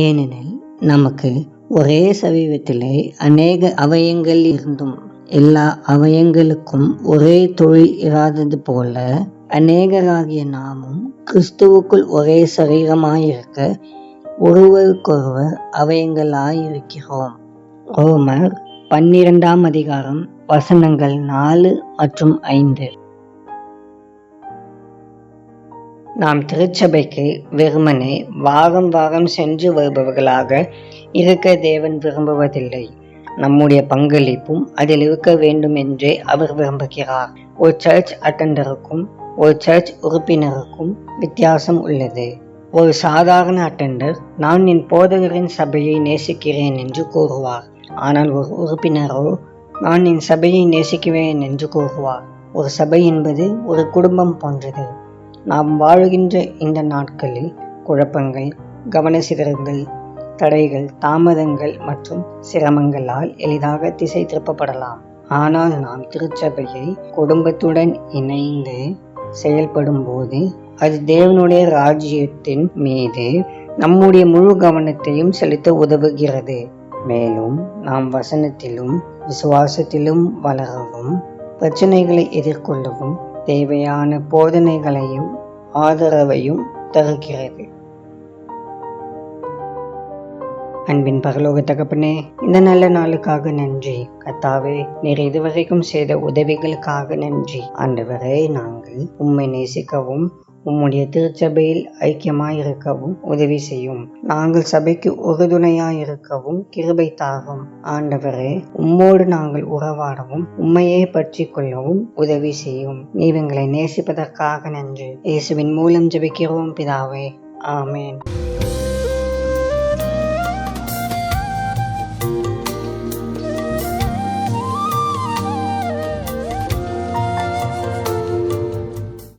ஏனெனில் நமக்கு ஒரே சரீரத்திலே அநேக அவயங்கள் இருந்தும் எல்லா அவயங்களுக்கும் ஒரே தொழில் இராதது போல அநேகராகிய நாமும் கிறிஸ்துவுக்குள் ஒரே சரீரமாயிருக்க ஒருவருக்கொருவர் அவயங்களாயிருக்கிறோம். ரோமர் 12 வசனங்கள் 4 மற்றும் 5. நாம் திருச்சபைக்கு வெறுமனே வாரம் வாரம் சென்று வருபவர்களாக இருக்க தேவன் விரும்புவதில்லை. நம்முடைய பங்களிப்பும் அதில் இருக்க வேண்டும் என்றே அவர் விரும்புகிறார். ஒரு சர்ச் அட்டெண்டருக்கும் ஒரு சர்ச் உறுப்பினருக்கும் வித்தியாசம் உள்ளது. ஒரு சாதாரண அட்டெண்டர் நான் என் போதகரின் சபையை நேசிக்கிறேன் என்று கூறுவார். ஆனால் ஒரு உறுப்பினரோ நான் என் சபையை நேசிக்கிறேன் என்று கூறுவார். ஒரு சபை என்பது ஒரு குடும்பம் போன்றது. நாம் வாழ்கின்ற இந்த நாட்களில் குழப்பங்கள், கவனச்சிதறல்கள், தடைகள், தாமதங்கள் மற்றும் சிரமங்களால் எளிதாக திசை திருப்பப்படலாம். ஆனால் நாம் திருச்சபையை குடும்பத்துடன் இணைந்து செயல்படும் போது அது தேவனுடைய ராஜ்யத்தின் மீது நம்முடைய முழு கவனத்தையும் செலுத்த உதவுகிறது. மேலும் நாம் வசனத்திலும் விசுவாசத்திலும் வளரவும் பிரச்சனைகளை எதிர்கொள்ளவும் தேவையான போதனைகளையும் ஆதரவையும் தருகிறது. அன்பின் பரலோக தகப்பனே, இந்த நல்ல நாளுக்காக நன்றி. கர்த்தாவே, நீர் இதுவரைக்கும் செய்த உதவிகளுக்காக நன்றி. ஆண்டவரே, நாங்கள் உம்மை நேசிக்கவும் உம்முடைய திருச்சபையில் ஐக்கியமாயிருக்கவும் உதவி செய்யும். நாங்கள் சபைக்கு உறுதுணையாயிருக்கவும் கிருபை தாரும். ஆண்டவரே, உம்மோடு நாங்கள் உறவாடவும் உம்மையே பற்றி கொள்ளவும் உதவி செய்யும். நீர் எங்களை நேசிப்பதற்காக நன்றி. இயேசுவின் மூலம் ஜெபிக்கிறோம் பிதாவே. ஆமேன்.